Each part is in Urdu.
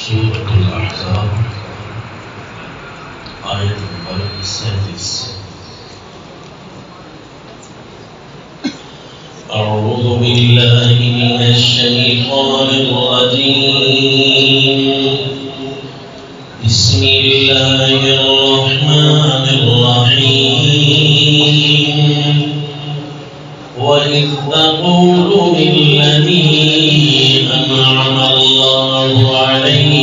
سورة الأحزاب آیت نمبر 37. أعوذ بالله من الشيطان الرجيم. بسم الله الرحمن الرحيم. وإذ تقول للذي أنعم الله عليه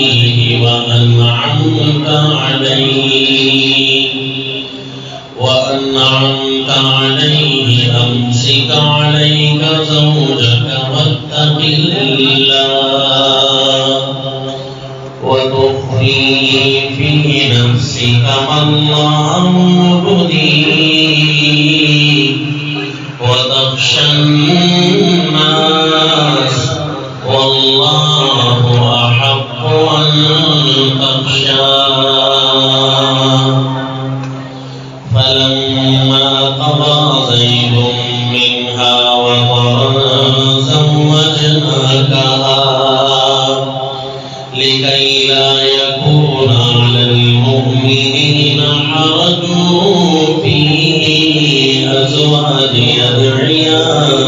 وأنعمت عليه أمسك عليك زوجك واتق الله وتخفي في نفسك ما الله مبديه وتخشى الناس والله أحق أن تخشاه. فلما قضى زيد منها وطرا زوجناكها لكي لا يكون على المؤمنين حرج في أزواج أدعيائهم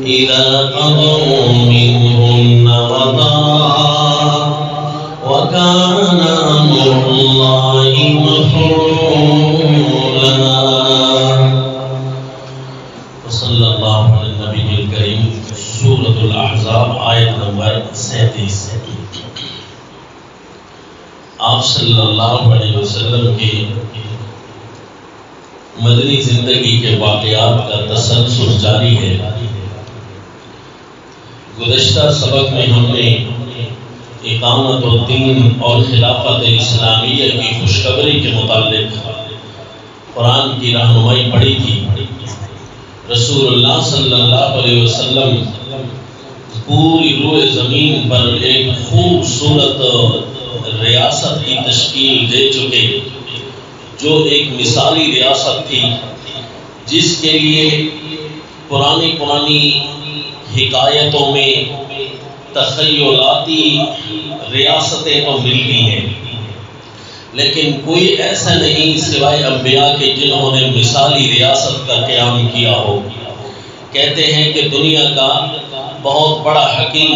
إذا قضوا منهن وطرا وكان أمر الله مفعولا. وصلى الله على النبي الكريم. سورة الأحزاب آیت نمبر 37. آپ صلی اللہ علیہ وسلم کی مدنی زندگی کے واقعات کا تسلسل جاری ہے. گزشتہ سبق میں ہم نے اقامت الدین اور خلافت اسلامیہ کی خوشخبری کے متعلق قرآن کی رہنمائی پڑھی تھی. رسول اللہ صلی اللہ علیہ وسلم پوری روئے زمین پر ایک خوبصورت ریاست کی تشکیل دے چکے، جو ایک مثالی ریاست تھی، جس کے لیے پرانی حکایتوں میں تخیلاتی ریاستیں تو ملتی ہیں، لیکن کوئی ایسا نہیں سوائے انبیاء کے جنہوں نے مثالی ریاست کا قیام کیا ہو. کہتے ہیں کہ دنیا کا بہت بڑا حکیم،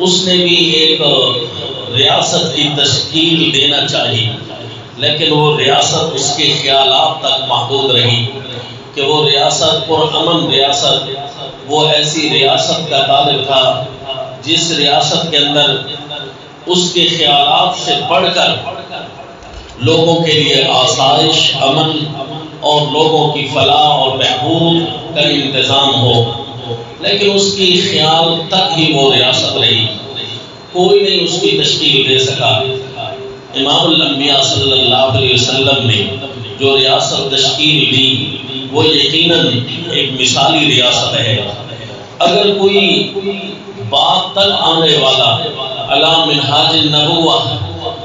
اس نے بھی ایک ریاست کی تشکیل دینا چاہی، لیکن وہ ریاست اس کے خیالات تک محدود رہی کہ وہ ریاست پرامن ریاست، وہ ایسی ریاست کا طالب تھا جس ریاست کے اندر اس کے خیالات سے بڑھ کر لوگوں کے لیے آسائش، امن اور لوگوں کی فلاح اور بہبود کا انتظام ہو، لیکن اس کی خیال تک ہی وہ ریاست رہی. کوئی نہیں اس کی تشکیل دے سکا. امام الانبیاء صلی اللہ علیہ وسلم نے جو ریاست تشکیل دی وہ یقیناً ایک مثالی ریاست ہے. اگر کوئی بعد تک آنے والا علی منہاج النبوہ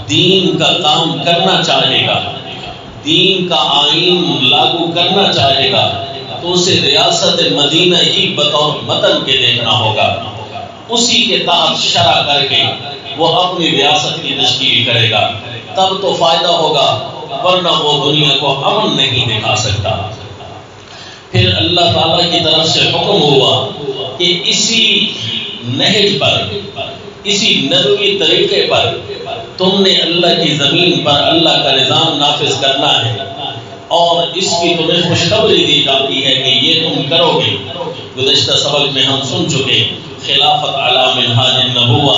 دین کا کام کرنا چاہے گا، دین کا آئین لاگو کرنا چاہے گا، تو اسے ریاست مدینہ ہی بطور وطن کے دیکھنا ہوگا. اسی کے تحت شرع کر کے وہ اپنی ریاست کی تشکیل کرے گا، تب تو فائدہ ہوگا، ورنہ وہ دنیا کو امن نہیں دکھا سکتا. پھر اللہ تعالیٰ کی طرف سے حکم ہوا کہ اسی نہج پر، اسی نبوی طریقے پر تم نے اللہ کی زمین پر اللہ کا نظام نافذ کرنا ہے، اور اس کی تمہیں خوشخبری دی جاتی ہے کہ یہ تم کرو گے. گزشتہ سبق میں ہم سن چکے خلافت علی منہاج النبوہ،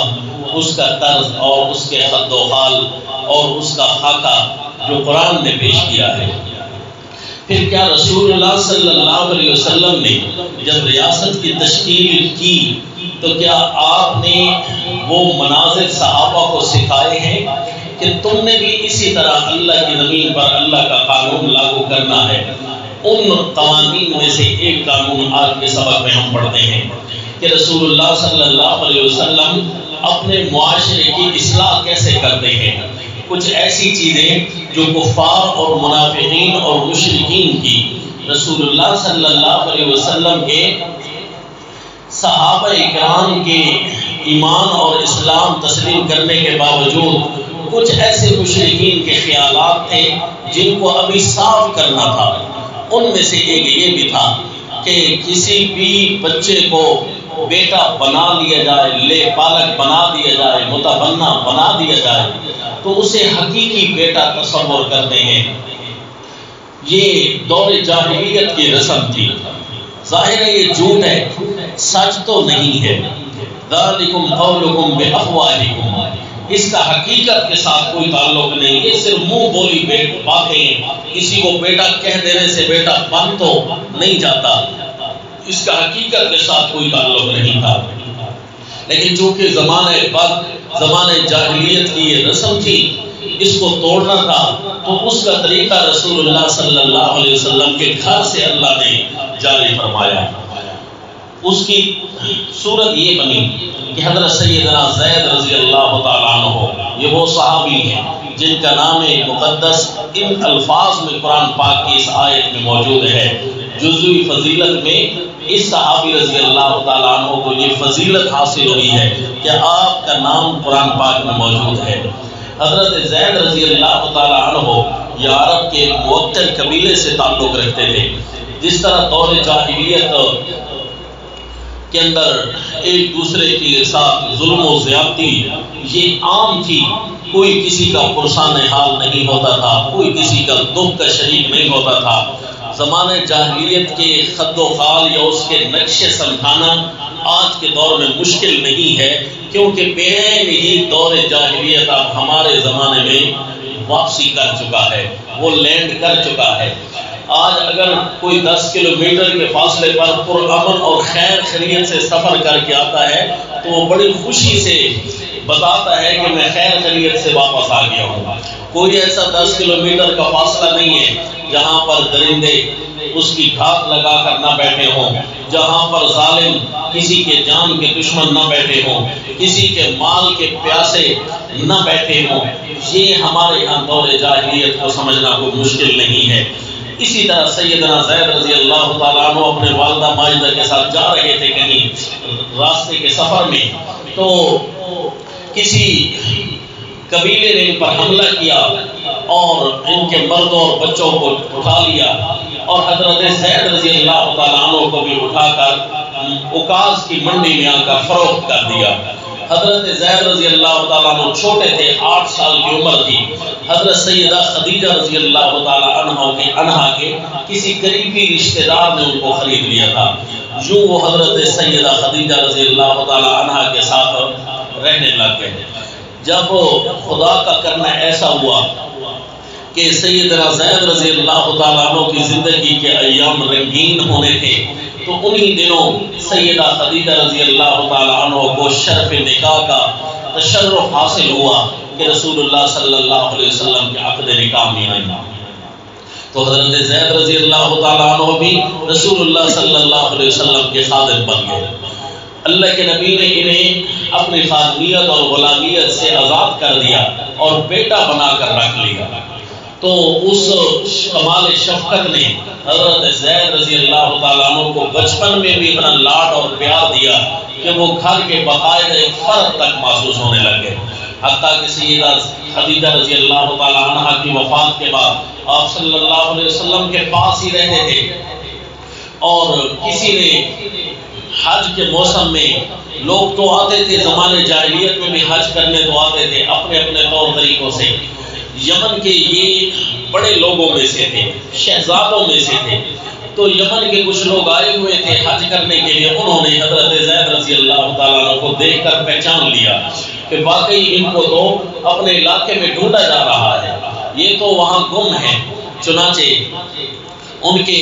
اس کا طرز اور اس کے خط و خال اور اس کا خاکہ جو قرآن نے پیش کیا ہے. پھر کیا رسول اللہ صلی اللہ علیہ وسلم نے جب ریاست کی تشکیل کی تو کیا آپ نے وہ مناظر صحابہ کو سکھائے ہیں کہ تم نے بھی اسی طرح اللہ کی زمین پر اللہ کا قانون لاگو کرنا ہے؟ ان قوانین میں سے ایک قانون آج کے سبق میں ہم پڑھتے ہیں کہ رسول اللہ صلی اللہ علیہ وسلم اپنے معاشرے کی اصلاح کیسے کرتے ہیں. کچھ ایسی چیزیں جو کفار اور منافقین اور مشرکین کی رسول اللہ صلی اللہ علیہ وسلم کے صحابہ اکرام کے ایمان اور اسلام تسلیم کرنے کے باوجود کچھ ایسے مشرکین کے خیالات تھے جن کو ابھی صاف کرنا تھا۔ ان میں سے ایک یہ بھی تھا کہ کسی بھی بچے کو بیٹا بنا لیا جائے، لے پالک بنا دیا جائے، متبنہ بنا دیا جائے تو اسے حقیقی بیٹا تصور کرتے ہیں۔ یہ دور جاہلیت کی رسم تھی۔ ظاہر ہے یہ جھوٹ ہے، سچ تو نہیں ہے۔ ذالکم قولکم بافواہکم، اس کا حقیقت کے ساتھ کوئی تعلق نہیں، یہ صرف منہ بولی باتیں ہیں۔ کسی کو بیٹا کہہ دینے سے بیٹا بن تو نہیں جاتا، اس کا حقیقت کے ساتھ کوئی تعلق نہیں تھا۔ لیکن چونکہ زمانہ جاہلیت کی یہ رسم تھی، اس کو توڑنا تھا، تو اس کا طریقہ رسول اللہ صلی اللہ علیہ وسلم کے گھر سے اللہ نے جاری فرمایا۔ اس کی صورت یہ بنی کہ حضرت سیدنا زید رضی اللہ تعالیٰ عنہ، یہ وہ صحابی ہیں جن کا نام مقدس ان الفاظ میں قرآن پاک کی اس آیت میں موجود ہے۔ جزوی فضیلت میں اس صحابی رضی اللہ تعالیٰ عنہ کو یہ فضیلت حاصل ہوئی ہے کہ آپ کا نام قرآن پاک میں موجود ہے۔ حضرت زید رضی اللہ تعالیٰ عنہ یہ عرب کے موکل قبیلے سے تعلق رکھتے تھے۔ جس طرح دور جاہلیت کے اندر ایک دوسرے کے ساتھ ظلم و زیادتی یہ عام تھی، کوئی کسی کا پرسان حال نہیں ہوتا تھا، کوئی کسی کا دکھ کا شریک نہیں ہوتا تھا۔ زمانہ جاہلیت کے خد و خال یا اس کے نقشے سمجھانا آج کے دور میں مشکل نہیں ہے، کیونکہ بین ہی دور جاہلیت اب ہمارے زمانے میں واپسی کر چکا ہے، وہ لینڈ کر چکا ہے۔ آج اگر کوئی 10 کلومیٹر کے فاصلے پر پرامن اور خیر خیریت سے سفر کر کے آتا ہے تو وہ بڑی خوشی سے بتاتا ہے کہ میں خیر خیریت سے واپس آ گیا ہوں۔ کوئی ایسا 10 کلومیٹر کا فاصلہ نہیں ہے جہاں پر درندے اس کی گھات لگا کر نہ بیٹھے ہوں، جہاں پر ظالم کسی کے جان کے دشمن نہ بیٹھے ہوں، کسی کے مال کے پیاسے نہ بیٹھے ہوں۔ یہ ہمارے یہاں دور جاہلیت کو سمجھنا کوئی مشکل نہیں ہے۔ اسی طرح سیدنا زید رضی اللہ تعالیٰ عنہ اپنے والدہ ماجدہ کے ساتھ جا رہے تھے کہیں راستے کے سفر میں، تو کسی قبیلے نے ان پر حملہ کیا اور ان کے مردوں اور بچوں کو اٹھا لیا اور حضرت زید رضی اللہ تعالیٰ عنہ کو بھی اٹھا کر اوکاز کی منڈی میں آ کر فروخت کر دیا۔ حضرت زید رضی اللہ تعالیٰ عنہ چھوٹے تھے، 8 سال کی عمر تھی۔ حضرت سیدہ خدیجہ رضی اللہ تعالیٰ عنہا کے کسی قریبی رشتہ دار نے ان کو خرید لیا تھا۔ یوں وہ حضرت سیدہ خدیجہ رضی اللہ تعالیٰ عنہا کے ساتھ رہنے لگ گئے۔ جب خدا کا کرنا ایسا ہوا کہ سیدنا زید رضی اللہ تعالیٰ عنہ کی زندگی کے ایام رنگین ہونے تھے، تو انہی دنوں سیدہ خدیجہ رضی اللہ تعالیٰ عنہ کو شرف نکاح کا تشرف حاصل ہوا کہ رسول اللہ صلی اللہ علیہ وسلم کے عقد نکاح میں آئیں۔ تو حضرت زید رضی اللہ تعالیٰ عنہ بھی رسول اللہ صلی اللہ علیہ وسلم کے خادم بن گئے۔ اللہ کے نبی نے انہیں اپنی خادمیت اور غلامیت سے آزاد کر دیا اور بیٹا بنا کر رکھ لیا۔ تو اس کمال شفقت نے حضرت زید رضی اللہ تعالیٰ عنہ کو بچپن میں بھی اتنا لاڈ اور پیار دیا کہ وہ گھر کے باقاعدہ ایک فرد تک محسوس ہونے لگے۔ حتیٰ کہ سیدہ خدیجہ رضی اللہ تعالیٰ عنہ کی وفات کے بعد آپ صلی اللہ علیہ وسلم کے پاس ہی رہتے تھے، اور کسی نے حج کے موسم میں لوگ تو آتے تھے، زمانے جاہلیت میں بھی حج کرنے تو آتے تھے اپنے اپنے طور طریقوں سے۔ یمن کے یہ بڑے لوگوں میں سے تھے، شہزادوں میں سے تھے، تو یمن کے کچھ لوگ آئے ہوئے تھے حج کرنے کے لیے۔ انہوں نے حضرت زید رضی اللہ تعالیٰ عنہ کو دیکھ کر پہچان لیا کہ واقعی ان کو تو اپنے علاقے میں ڈھونڈا جا رہا ہے، یہ تو وہاں گم ہے۔ چنانچہ ان کے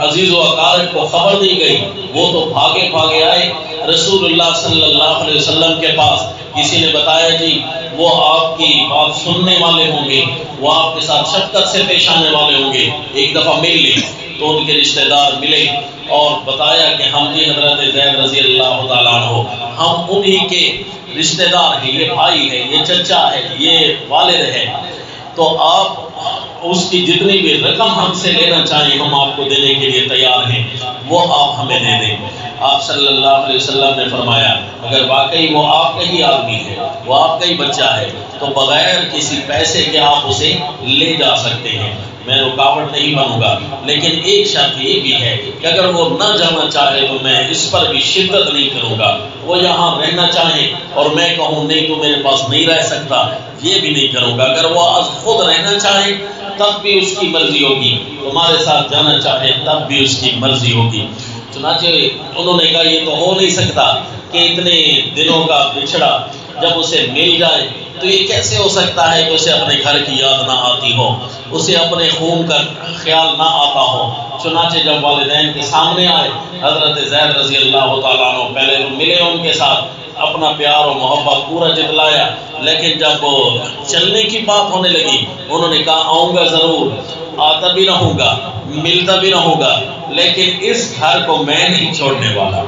عزیز و اقارب کو خبر دی گئی، وہ تو بھاگے آئے رسول اللہ صلی اللہ علیہ وسلم کے پاس۔ کسی نے بتایا جی وہ آپ کی بات سننے والے ہوں گے، وہ آپ کے ساتھ شفقت سے پیش آنے والے ہوں گے، ایک دفعہ مل لیں۔ تو ان کے رشتہ دار ملے اور بتایا کہ ہم جی حضرت زید رضی اللہ تعالیٰ عنہ، ہم انہی کے رشتہ دار ہیں، یہ بھائی ہے، یہ چچا ہے، یہ والد ہے، تو آپ اس کی جتنی بھی رقم ہم سے لینا چاہیں ہم آپ کو دینے کے لیے تیار ہیں، وہ آپ ہمیں دے دیں۔ آپ صلی اللہ علیہ وسلم نے فرمایا اگر واقعی وہ آپ کا ہی آدمی ہے، وہ آپ کا ہی بچہ ہے، تو بغیر کسی پیسے کے آپ اسے لے جا سکتے ہیں، میں رکاوٹ نہیں بنوں گا، لیکن ایک شرط یہ بھی ہے کہ اگر وہ نہ جانا چاہے تو میں اس پر بھی شدت نہیں کروں گا، وہ یہاں رہنا چاہے اور میں کہوں نہیں تو میرے پاس نہیں رہ سکتا، یہ بھی نہیں کروں گا، اگر وہ آج خود رہنا چاہے تب بھی اس کی مرضی ہوگی، تمہارے ساتھ جانا چاہے تب بھی اس کی مرضی ہوگی۔ چنانچہ انہوں نے کہا یہ تو ہو نہیں سکتا کہ اتنے دنوں کا بچھڑا جب اسے مل جائے تو یہ کیسے ہو سکتا ہے کہ اسے اپنے گھر کی یاد نہ آتی ہو، اسے اپنے خون کا خیال نہ آتا ہو۔ چنانچہ جب والدین کے سامنے آئے حضرت زید رضی اللہ تعالیٰ عنہ پہلے تو ملے، ان کے ساتھ اپنا پیار و محبت پورا جتلایا، لیکن جب چلنے کی بات ہونے لگی انہوں نے کہا آؤں گا ضرور، آتا بھی رہوں گا، ملتا بھی رہوں گا، لیکن اس گھر کو میں نہیں چھوڑنے والا۔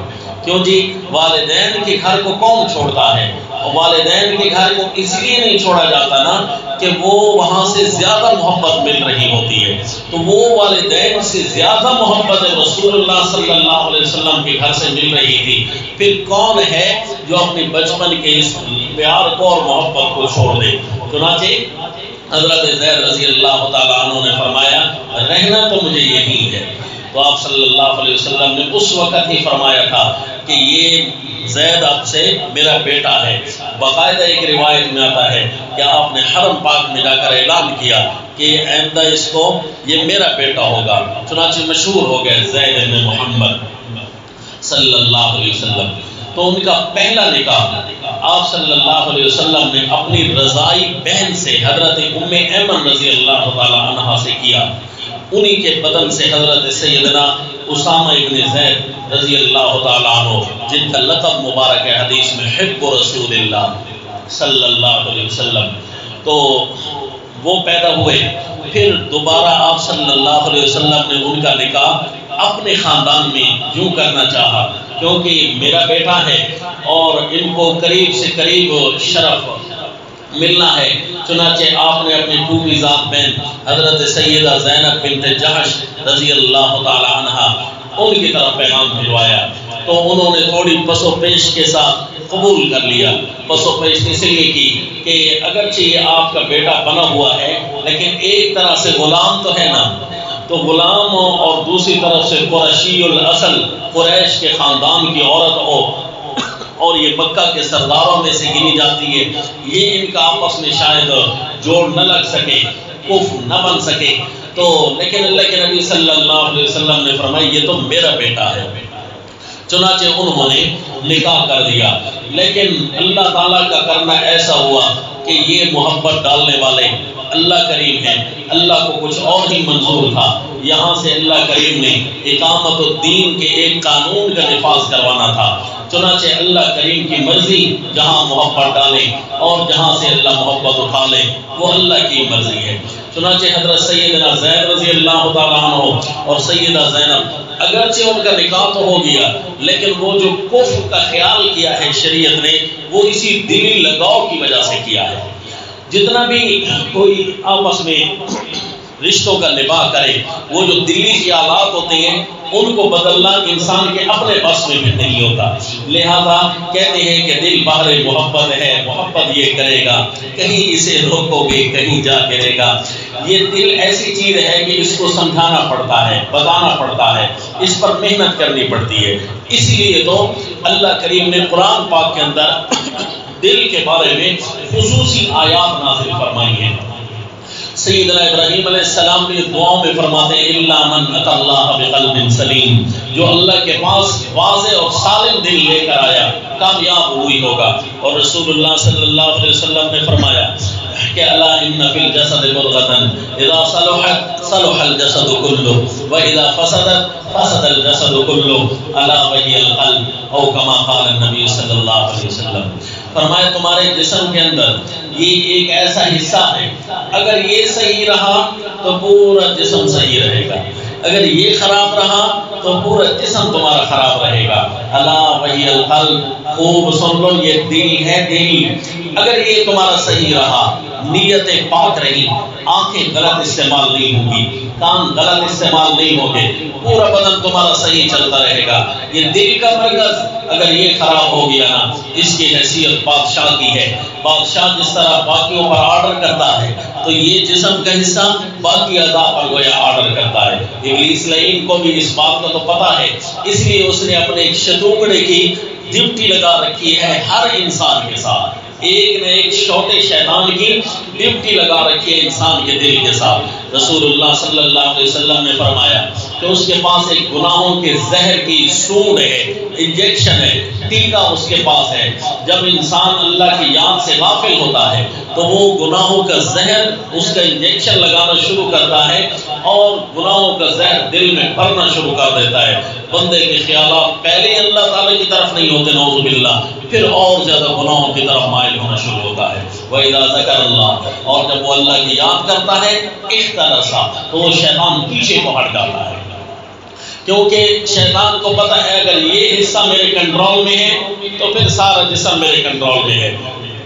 کیوں جی؟ والدین کے گھر کو کون چھوڑتا ہے؟ والدین کے گھر کو اس لیے نہیں چھوڑا جاتا نا کہ وہ وہاں سے زیادہ محبت مل رہی ہوتی ہے، تو وہ والدین سے زیادہ محبت رسول اللہ صلی اللہ علیہ وسلم کے گھر سے مل رہی تھی، پھر کون ہے جو اپنے بچپن کے اس پیار کو اور محبت کو چھوڑ دے؟ چنانچہ حضرت زید رضی اللہ تعالیٰ عنہ نے فرمایا رہنا تو مجھے یہی ہے، تو آپ صلی اللہ علیہ وسلم نے اس وقت ہی فرمایا تھا کہ یہ زید اب سے میرا بیٹا ہے۔ باقاعدہ ایک روایت میں آتا ہے کہ آپ نے حرم پاک میں جا کر اعلان کیا کہ آئندہ اس کو یہ میرا بیٹا ہوگا، چنانچہ مشہور ہو گئے زید بن محمد صلی اللہ علیہ وسلم۔ تو ان کا پہلا نکاح آپ صلی اللہ علیہ وسلم نے اپنی رضائی بہن سے حضرت ام ایمن رضی اللہ تعالی عنہا سے کیا، انہی کے بدن سے حضرت سیدنا اسامہ ابن زید رضی اللہ تعالیٰ عنہ جن کا لقب مبارک ہے حدیث میں حب رسول اللہ صلی اللہ علیہ وسلم، تو وہ پیدا ہوئے۔ پھر دوبارہ آپ صلی اللہ علیہ وسلم نے ان کا نکاح اپنے خاندان میں یوں کرنا چاہا کیونکہ میرا بیٹا ہے اور ان کو قریب سے قریب شرف ملنا ہے، چنانچہ آپ نے اپنی پھوپھی ذات بہن حضرت سیدہ زینب بنت جحش رضی اللہ تعالی عنہا ان کی طرف پیغام بھجوایا، تو انہوں نے تھوڑی پس و پیش کے ساتھ قبول کر لیا۔ پس و پیش اس لیے کی کہ اگرچہ یہ آپ کا بیٹا بنا ہوا ہے لیکن ایک طرح سے غلام تو ہے نا، تو غلام اور دوسری طرف سے قریشی الاصل قریش کے خاندان کی عورت ہو اور یہ مکہ کے سرداروں میں سے گنی جاتی ہے، یہ ان کا آپس میں شاید جوڑ نہ لگ سکے، کف نہ بن سکے، تو لیکن اللہ کے نبی صلی اللہ علیہ وسلم نے فرمایا یہ تو میرا بیٹا ہے، چنانچہ انہوں نے نکاح کر دیا۔ لیکن اللہ تعالیٰ کا کرنا ایسا ہوا کہ یہ محبت ڈالنے والے اللہ کریم ہے، اللہ کو کچھ اور ہی منظور تھا، یہاں سے اللہ کریم نے اقامت الدین کے ایک قانون کا نفاذ کروانا تھا، چنانچہ اللہ کریم کی مرضی جہاں محبت ڈالے اور جہاں سے اللہ محبت اٹھا لے وہ اللہ کی مرضی ہے۔ چنانچہ حضرت سیدنا زید رضی اللہ تعالیٰ عنہ اور سیدہ زینب اگرچہ ان کا نکاح تو ہو گیا لیکن وہ جو کفر کا خیال کیا ہے شریعت نے وہ اسی دلی لگاؤ کی وجہ سے کیا ہے۔ جتنا بھی کوئی آپس میں رشتوں کا نباہ کرے وہ جو دلی خیالات ہوتے ہیں ان کو بدلنا انسان کے اپنے بس میں بھی نہیں ہوتا، لہذا کہتے ہیں کہ دل بحر محبت ہے، محبت یہ کرے گا، کہیں اسے روکو گے کہیں جا گرے گا۔ یہ دل ایسی چیز ہے کہ اس کو سمجھانا پڑتا ہے، بتانا پڑتا ہے، اس پر محنت کرنی پڑتی ہے، اسی لیے تو اللہ کریم نے قرآن پاک کے اندر دل کے بارے میں خصوصی آیات نازل فرمائی ہیں۔ سیدنا ابراہیم علیہ السلام نے دعاؤں میں فرماتے ہیں الا من اتى اللہ بقلب سلیم، جو اللہ کے پاس واضح اور سالم دل لے کر آیا کامیاب ہوئی ہوگا۔ اور رسول اللہ صلی اللہ علیہ وسلم نے فرمایا کہ الا ان فی الجسد مضغة اذا صلحت صلح الجسد كله واذا فسدت فسد الجسد كله الا وهي القلب او كما قال النبي صلی اللہ علیہ وسلم۔ فرمایا تمہارے جسم کے اندر یہ ایک ایسا حصہ ہے، اگر یہ صحیح رہا تو پورا جسم صحیح رہے گا، اگر یہ خراب رہا تو پورا جسم تمہارا خراب رہے گا۔ الا وہی القلب، خوب سن لو یہ دل ہے، دل اگر یہ تمہارا صحیح رہا، نیتیں پاک رہی، آنکھیں غلط استعمال نہیں ہوگی، کان غلط استعمال نہیں ہوں گے، پورا بدن تمہارا صحیح چلتا رہے گا۔ یہ دل کا مرکز اگر یہ خراب ہو گیا نا، اس کی حیثیت بادشاہ کی ہے۔ بادشاہ جس طرح باقیوں پر آرڈر کرتا ہے تو یہ جسم کا حصہ باقی اعضاء پر گویا آرڈر کرتا ہے۔ ابلیس لعین کو بھی اس بات کا تو پتا ہے، اس لیے اس نے اپنے ایک شتونگڑے کی ڈیوٹی لگا رکھی ہے ہر انسان کے ساتھ، ایک نہ ایک چھوٹے شیطان کی ڈیوٹی لگا رکھی ہے انسان کے دل کے ساتھ۔ رسول اللہ صلی اللہ علیہ وسلم نے فرمایا کہ اس کے پاس ایک گناہوں کے زہر کی سونڈ ہے، انجیکشن ہے، ٹیکا اس کے پاس ہے۔ جب انسان اللہ کی یاد سے غافل ہوتا ہے تو وہ گناہوں کا زہر اس کا انجیکشن لگانا شروع کرتا ہے اور گناہوں کا زہر دل میں بھرنا شروع کر دیتا ہے۔ بندے کے خیالات پہلے اللہ تعالیٰ کی طرف نہیں ہوتے، نعوذ باللہ، پھر اور زیادہ گناہوں کی طرف مائل ہونا شروع ہوتا ہے۔ وَإِذَا ذَكَرَ اللَّهَ، اور جب وہ اللہ کی یاد کرتا ہے اِحْتَرَسَ، تو وہ شیطان پیچھے کو ہٹ جاتا ہے، کیونکہ شیطان کو پتا ہے اگر یہ حصہ میرے کنٹرول میں ہے تو پھر سارا جسم میرے کنٹرول میں ہے۔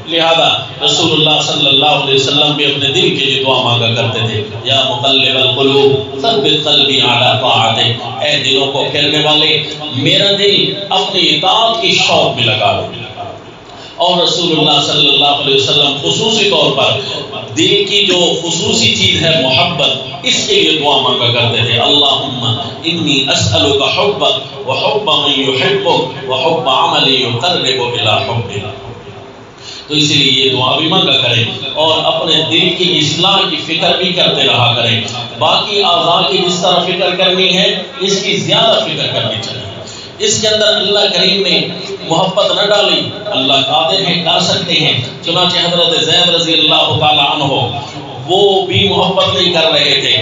لہذا رسول اللہ صلی اللہ علیہ وسلم بھی اپنے دل کے لیے دعا مانگا کرتے تھے، یا مقلب القلوب ثبت قلبی علی طاعتک، اے دلوں کو پھیرنے والے میرا دل اپنی اطاعت کی شوق میں لگا لو۔ اور رسول اللہ صلی اللہ علیہ وسلم خصوصی طور پر دل کی جو خصوصی چیز ہے محبت، اس کے لیے دعا مانگا کرتے تھے، اللہم انی اسألک حبک وحب من یحبک وحب عمل یقرب الی حبک۔ تو اسی لیے یہ دعا بھی مانگا کریں اور اپنے دل کی اصلاح کی فکر بھی کرتے رہا کریں۔ باقی اعضاء کی جس طرح فکر کرنی ہے اس کی زیادہ فکر کرنی چاہیے۔ اس کے اندر اللہ کریم نے محبت نہ ڈالی، اللہ قادر ہے، کر سکتے ہیں۔ چنانچہ حضرت زید رضی اللہ تعالی عنہ وہ بھی محبت نہیں کر رہے تھے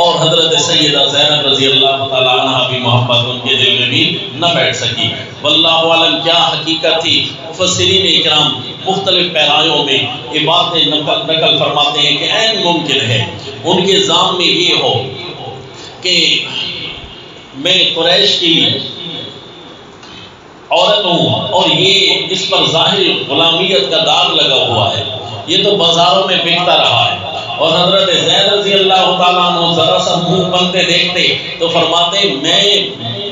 اور حضرت سیدہ زینب رضی اللہ تعالی عنہ بھی محبت ان کے دل میں بھی نہ بیٹھ سکی۔ واللہ عالم کیا حقیقت تھی، مفسرین اکرام مختلف پیرایوں میں یہ باتیں نقل فرماتے ہیں کہ عین ممکن ہے ان کے ذہن میں یہ ہو کہ میں قریش کی عورت ہوں اور یہ اس پر ظاہر غلامیت کا داغ لگا ہوا ہے، یہ تو بازاروں میں بکتا رہا ہے۔ اور حضرت زید رضی اللہ تعالیٰ عنہ ذرا سا منہ بنتے دیکھتے تو فرماتے میں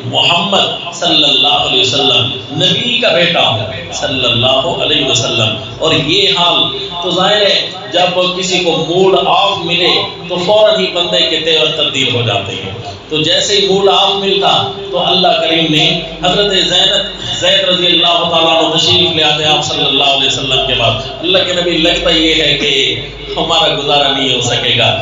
محمد صلی اللہ علیہ وسلم نبی کا بیٹا ہوں صلی اللہ علیہ وسلم، اور یہ حال تو ظاہر ہے جب کسی کو موڈ آف ملے تو فوراً ہی بندے کے تیور تبدیل ہو جاتے ہیں۔ تو جیسے ہی موڈ آف ملتا تو اللہ کریم نے حضرت زید رضی اللہ تعالیٰ عنہ تشریف لے آتے آپ صلی اللہ علیہ وسلم کے بعد، اللہ کے نبی لگتا یہ ہے کہ ہمارا گزارا نہیں ہو سکے گا،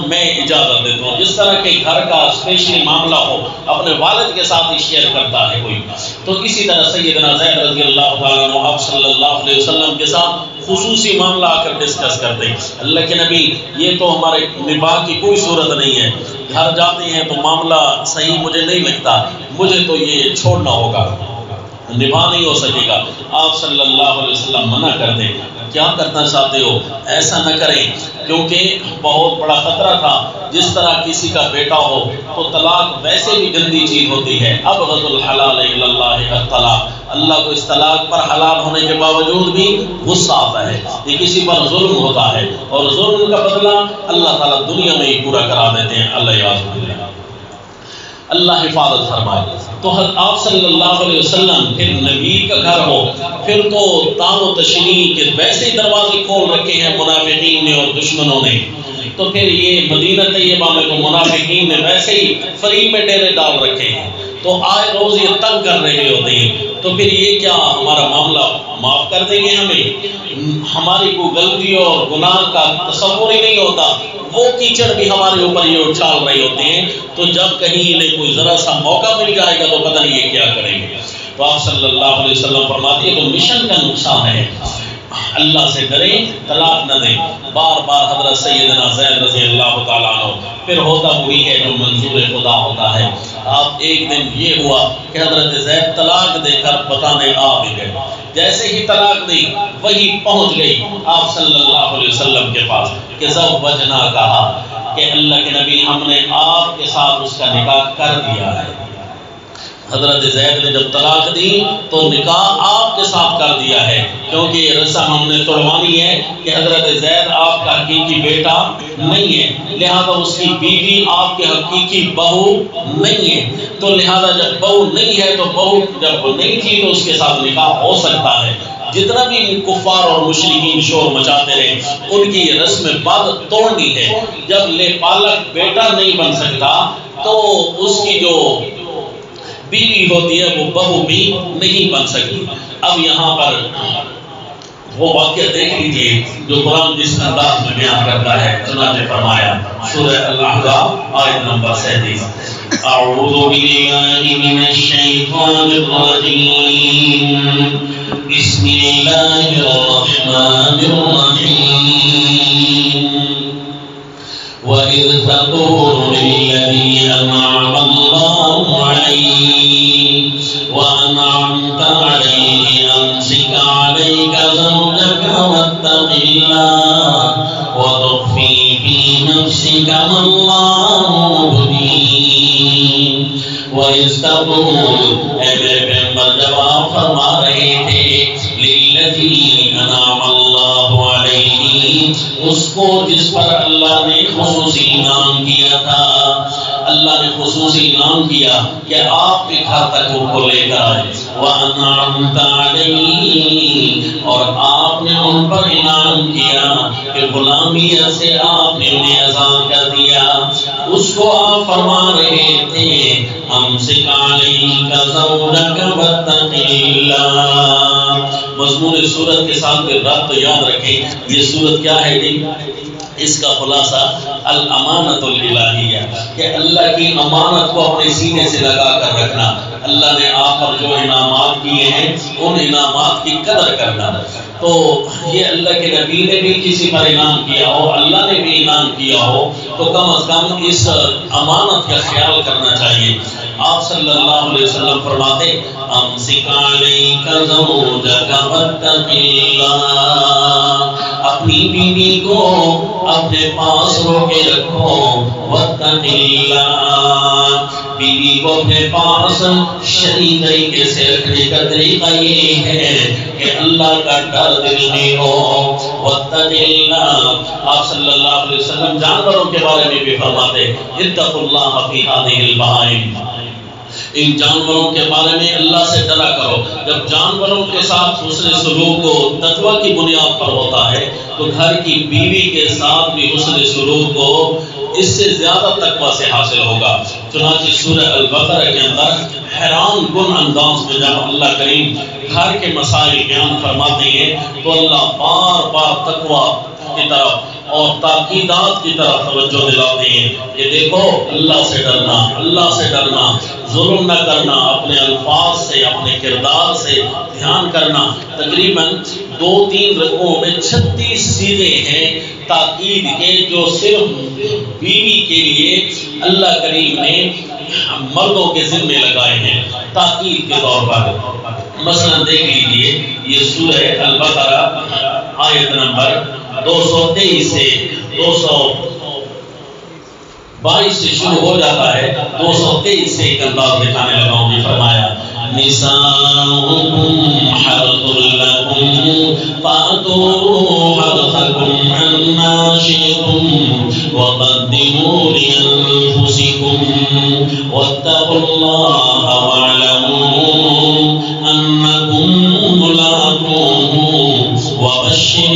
میں اجازت دیتا ہوں۔ جس طرح کے گھر کا اسپیشلی معاملہ ہو اپنے والد کے ساتھ ہی شیئر کرتا ہے کوئی، تو اسی طرح سیدنا زید رضی اللہ تعالیٰ عنہ آپ صلی اللہ علیہ وسلم کے ساتھ خصوصی معاملہ آ کر ڈسکس کرتے ہیں۔ اللہ کے نبی یہ تو ہمارے نباہ کی کوئی صورت نہیں ہے، گھر جاتے ہیں تو معاملہ صحیح مجھے نہیں لگتا، مجھے تو یہ چھوڑنا ہوگا، نباہ نہیں ہو سکے گا۔ آپ صلی اللہ علیہ وسلم منع کر دیں، کیا کرنا چاہتے ہو، ایسا نہ کریں، کیونکہ بہت بڑا خطرہ تھا۔ جس طرح کسی کا بیٹا ہو تو طلاق ویسے بھی گندی چیز ہوتی ہے، ابغض الحلال الی اللہ الطلاق، اللہ کو اس طلاق پر حلال ہونے کے باوجود بھی غصہ آتا ہے، یہ کسی پر ظلم ہوتا ہے اور ظلم کا بدلہ اللہ تعالیٰ دنیا میں ہی پورا کرا دیتے ہیں۔ اللہ حفاظت فرمائے۔ تو آپ صلی اللہ علیہ وسلم پھر نبی کا گھر ہو، پھر تو تان و تشریح کے ویسے ہی دروازے کھول رکھے ہیں منافقین نے اور دشمنوں نے، تو پھر یہ مدینہ طیبہ میں تو منافقین نے ویسے ہی فریب میں ڈیرے ڈال رکھے ہیں، تو آئے روز یہ تنگ کر رہے ہوتے ہیں، تو پھر یہ کیا ہمارا معاملہ معاف کر دیں گے ہمیں؟ ہماری کوئی غلطی اور گناہ کا تصور ہی نہیں ہوتا، وہ کیچڑ بھی ہمارے اوپر یہ اچھال رہے ہوتے ہیں، تو جب کہیں انہیں کوئی ذرا سا موقع مل جائے گا تو پتہ نہیں یہ کیا کریں گے۔ تو آپ صلی اللہ علیہ وسلم فرماتے ہیں تو مشن کا نقصان ہے، اللہ سے ڈریں، طلاق نہ دیں۔ بار بار حضرت سیدنا زید رضی اللہ تعالیٰ عنہ، پھر ہوتا وہی ہے جو منظور خدا ہوتا ہے۔ آپ ایک دن یہ ہوا کہ حضرت زید طلاق دے کر بتانے آ بھی گئے، جیسے ہی طلاق دی وہی پہنچ گئی آپ صلی اللہ علیہ وسلم کے پاس کہ زوجنا کہا کہ اللہ کے نبی ہم نے آپ کے ساتھ اس کا نکاح کر دیا ہے۔ حضرت زید نے جب طلاق دی تو نکاح آپ کے ساتھ کر دیا ہے، کیونکہ یہ رسم ہم نے توڑوانی ہے کہ حضرت زید آپ کا حقیقی بیٹا نہیں ہے، لہذا اس کی بیوی آپ کے حقیقی بہو نہیں ہے، تو لہذا جب بہو نہیں ہے تو بہو جب نہیں تھی تو اس کے ساتھ نکاح ہو سکتا ہے۔ جتنا بھی کفار اور مشرکین شور مچاتے رہے، ان کی یہ رسم بات توڑنی ہے۔ جب لے پالک بیٹا نہیں بن سکتا تو اس کی جو بیوی ہوتی ہے وہ بہو بھی نہیں بن سکتی۔ اب یہاں پر وہ واقعہ دیکھ لیجیے جو قرآن جس انداز میں بیان کرتا ہے، چنانچہ فرمایا سورہ الاحزاب آیت نمبر 37، اعوذ باللہ من الشیطان الرجیم، بسم اللہ الرحمن الرحیم، وَإِذْ تَقُولُ لِلَّذِي أَنْعَمَ اللَّهُ عَلَيْهِ وَأَنْعَمْتَ عَلَيْهِ أَمْسِكْ عَلَيْكَ زَوْجَكَ وَاتَّقِ اللَّهَ وَتُخْفِي فِي نَفْسِكَ مَا اللَّهُ مُبْدِيهِ وَإِذْ تَقُولُ، اے میرے پیغمبر جب آپ فرما رہے تھے لِلَّذِي أَنْعَمَ اللَّهُ عَلَيْهِ، اس کو جس پر اللہ نے خصوصی انعام کیا تھا، اللہ نے خصوصی انعام کیا کہ آپ کے گھر تک ان کو لے کر آئے، وَأَنْعَمْتَ عَلَيْهِ، اور آپ نے ان پر انعام کیا کہ غلامیت سے آپ نے انہیں آزاد کر دیا، اس کو آپ فرما رہے تھے أَمْسِكْ عَلَيْكَ زَوْجَكَ وَاتَّقِ اللَّهَ۔ مضمون سورت کے ساتھ پھر ربط یاد رکھیں، یہ سورت کیا ہے جی؟ اس کا خلاصہ الامانت الالہیہ، کہ اللہ کی امانت کو اپنے سینے سے لگا کر رکھنا، اللہ نے آپ پر جو انعامات کیے ہیں ان انعامات کی قدر کرنا۔ تو یہ اللہ کے نبی نے بھی کسی پر انعام کیا ہو، اللہ نے بھی انعام کیا ہو، تو کم از کم اس امانت کا خیال کرنا چاہیے۔ آپ صلی اللہ علیہ وسلم فرماتے امسک علیک زوجک واتق اللہ، اپنی بیوی کو اپنے پاس روکے رکھو، واتق اللہ، بیوی کو اپنے پاس شرعی طریقے سے رکھنے کا طریقہ یہ ہے کہ اللہ کا ڈر دل میں ہو، واتق اللہ۔ آپ صلی اللہ علیہ وسلم جانوروں کے بارے میں بھی فرماتے اتقوا اللہ فی ہذہ البہائم، ان جانوروں کے بارے میں اللہ سے ڈرا کرو۔ جب جانوروں کے ساتھ حسن سلوک کو تقوی کی بنیاد پر ہوتا ہے تو گھر کی بیوی کے ساتھ بھی حسن سلوک کو اس سے زیادہ تقوی سے حاصل ہوگا۔ چنانچہ سورہ البقرہ کے اندر حیران کن انداز میں جب اللہ کریم گھر کے مسائل بیان فرماتے ہیں تو اللہ بار بار تقوی کی طرف اور تاکیدات کی طرف توجہ دلاتے ہیں کہ دیکھو اللہ سے ڈرنا، اللہ سے ڈرنا، ظلم نہ کرنا، اپنے الفاظ سے اپنے کردار سے دھیان کرنا۔ تقریباً 2-3 رکوعوں میں 36 صیغے ہیں تاکید کے، جو صرف بیوی کے لیے اللہ کریم نے مردوں کے ذمے لگائے ہیں تاکید کے طور پر۔ مثلا دیکھ لیجیے یہ سورہ البقرہ آیت نمبر 223 سے 222 سے شروع ہو جاتا ہے، 223 سے ایک انداز دکھانے لگا ہوں گی۔ فرمایا نساؤکم حرث لکم فأتوا حرثکم عنا شئتم وقدموا لأنفسکم واتقوا اللہ واعلموا انکم ملاقوہ وبشر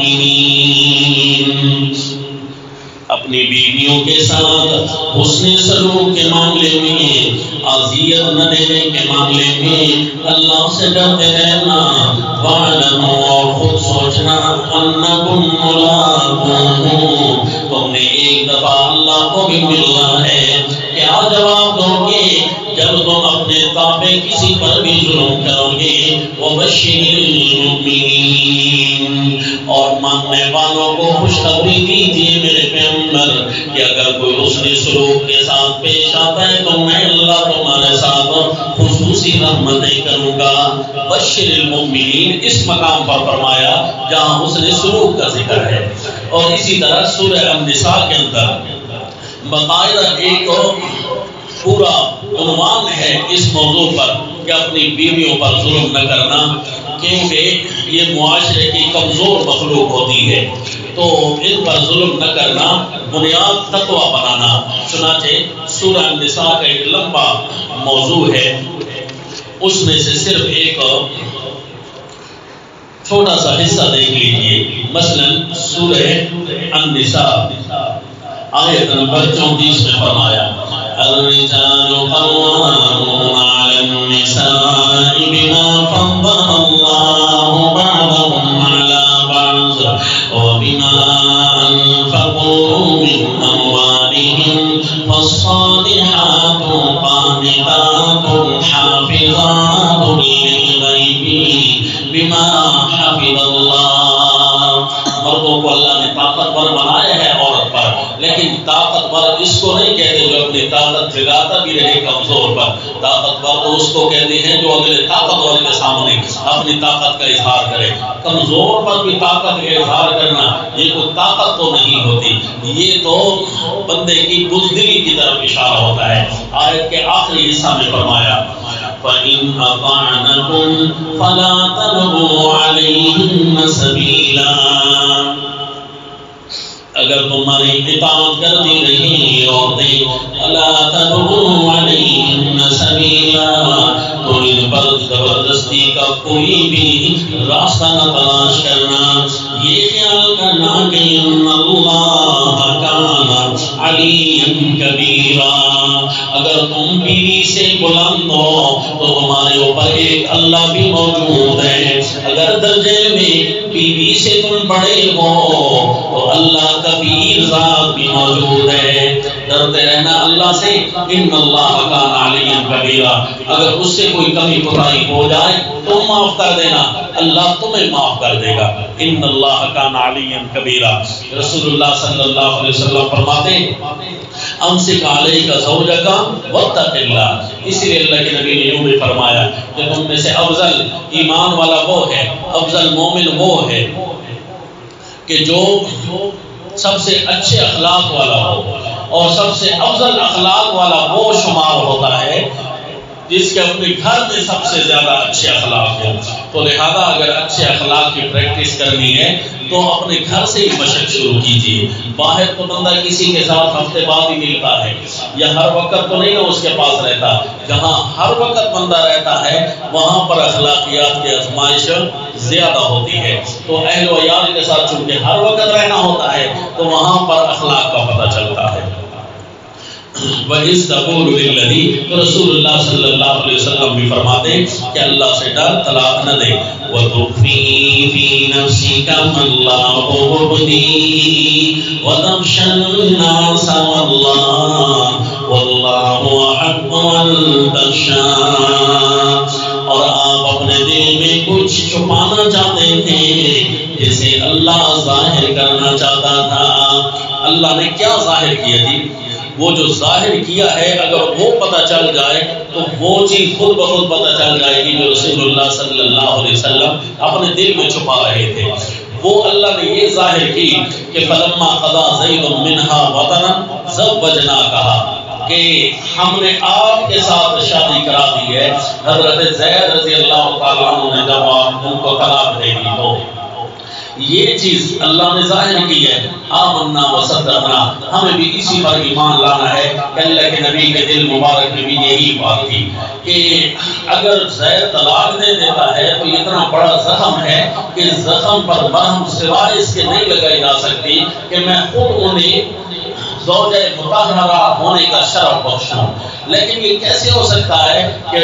المؤمنین۔ اپنی بیویوں کے ساتھ حسن سلوک کے معاملے میں، اذیت نہ دینے کے معاملے میں اللہ سے ڈرتے رہنا، وَاعْلَمُوا، اور خود سوچنا، أَنَّكُمْ مُلَاقُوهُ، تم نے ایک دفعہ اللہ کو بھی ملنا ہے۔ کیا جواب دو گے جب تم اپنے تابع کسی پر بھی ظلم کرو گے؟ وَبَشِّرِ الْمُؤْمِنِينَ، اور ماننے والوں کو خوشخبری دیجیے میرے پیغمبر کہ اگر کوئی حسن سلوک کے ساتھ پیش آتا ہے تو میں اللہ تمہارے ساتھ خصوصی رحمتیں کروں گا۔ بشر المؤمنین اس مقام پر فرمایا جہاں حسن سلوک کا ذکر ہے۔ اور اسی طرح سورہ النساء کے اندر باقاعدہ ایک پورا عنوان ہے اس موضوع پر کہ اپنی بیویوں پر ظلم نہ کرنا، کیونکہ یہ معاشرے کی کمزور مخلوق ہوتی ہے، تو ان پر ظلم نہ کرنا، بنیاد تقویٰ بنانا۔ چنانچہ سورہ النساء کا ایک لمبا موضوع ہے، اس میں سے صرف ایک چھوٹا سا حصہ دیکھ لیجئے۔ مثلا سورہ النساء آیت نمبر 34 میں فرمایا الرجال قوامون علی النساء بما فضل اللہ بعضهم علی بعض وبما انفقوا من اموالهم فالصالحات قانتات حافظات للغیب بما حفظ اللہ۔ مردوں کو اللہ نے طاقتور بنایا ہے عورت پر، لیکن طاقتور اس کو نہیں کہتے جو اپنی طاقت جگاتا بھی رہے کمزور پر، طاقتور تو اس کو کہتے ہیں جو اگلے طاقتور کے سامنے اپنی طاقت کا اظہار کرے۔ کمزور پر بھی طاقت کا اظہار کرنا یہ کوئی طاقت تو نہیں ہوتی، یہ تو بندے کی بزدلی کی طرف اشارہ ہوتا ہے۔ آیت کے آخری حصہ میں فرمایا فَإِنْ أَطَعْنَكُمْ فَلَا تَبْغُوا عَلَيْهِنَّ سَبِيلًا، اگر تمہاری اطاعت کرتی رہی عورتیں فَلَا تَبْغُوا عَلَيْهِنَّ سَبِيلًا، تو ان پر زبردستی کا کوئی بھی راستہ نہ تلاش کرنا، یہ خیال کرنا کہ ان اللہ کان علیٰ کبیرا، اگر تم بیوی سے بلند ہو تو تمہارے اوپر ایک اللہ بھی موجود ہے، اگر درجے میں بیوی سے تم بڑے ہو تو اللہ کبیر ذات بھی موجود ہے، ڈرتے رہنا اللہ سے، ان اللہ کان علیٰ کبیرا، اگر اس سے کوئی کمی کوتاہی ہو جائے تو معاف کر دینا، اللہ تمہیں معاف کر دے گا، ان اللہ کان علیٰ کبیرا۔ رسول اللہ صلی اللہ علیہ وسلم فرماتے امسک علیک زوجک واتق اللہ، اسی لیے اللہ کے نبی نے یوں بھی فرمایا کہ تم میں سے افضل ایمان والا وہ ہے، افضل مومن وہ ہے کہ جو سب سے اچھے اخلاق والا ہو، اور سب سے افضل اخلاق والا وہ شمار ہوتا ہے جس کے اپنے گھر میں سب سے زیادہ اچھے اخلاق ہوں۔ تو لہذا اگر اچھے اخلاق کی پریکٹس کرنی ہے تو اپنے گھر سے ہی مشق شروع کیجیے۔ باہر تو بندہ کسی کے ساتھ ہفتے بعد ہی ملتا ہے، یا ہر وقت تو نہیں نا اس کے پاس رہتا، جہاں ہر وقت بندہ رہتا ہے وہاں پر اخلاقیات کی آزمائش زیادہ ہوتی ہے، تو اہل و عیال کے ساتھ چونکہ ہر وقت رہنا ہوتا ہے تو وہاں پر اخلاق کا پتہ چلتا ہے۔ وَإِذْ تَقُولُ لِلَّذِي، تو رسول اللہ صلی اللہ علیہ وسلم بھی فرماتے کہ اللہ سے ڈر، طلاق نہ دے۔ وَتُخْفِي فِي نَفْسِكَ مَا اللَّهُ مُبْدِيهِ وَتَخْشَى النَّاسَ وَاللَّهُ أَحَقُّ أَن تَخْشَاهُ، اور آپ اپنے دل میں کچھ چھپانا چاہتے تھے جسے اللہ ظاہر کرنا چاہتا تھا۔ اللہ نے کیا ظاہر کیا جی؟ وہ جو ظاہر کیا ہے اگر وہ پتہ چل جائے تو وہ چیز خود بخود پتہ چل جائے گی جو رسول اللہ صلی اللہ علیہ وسلم اپنے دل میں چھپا رہے تھے۔ وہ اللہ نے یہ ظاہر کی کہ فلما قضا زید منہا وطنا زوجناکہا، کہ ہم نے آپ کے ساتھ شادی کرا دی ہے۔ حضرت زید رضی اللہ تعالیٰ عنہ نے جب آپ ان کو طلاق دے دی تو یہ چیز اللہ نے ظاہر کی ہے۔ آمنا وصدقنا، ہمیں بھی اسی پر ایمان لانا ہے کہ اللہ کے نبی کے دل مبارک میں بھی یہی بات تھی کہ اگر زید طلاق دے دیتا ہے تو اتنا بڑا زخم ہے کہ زخم پر مرہم سوائے اس کے نہیں لگائی جا سکتی کہ میں خود انہیں زوجہ مطہرہ ہونے کا شرف بخشوں۔ لیکن یہ کیسے ہو سکتا ہے کہ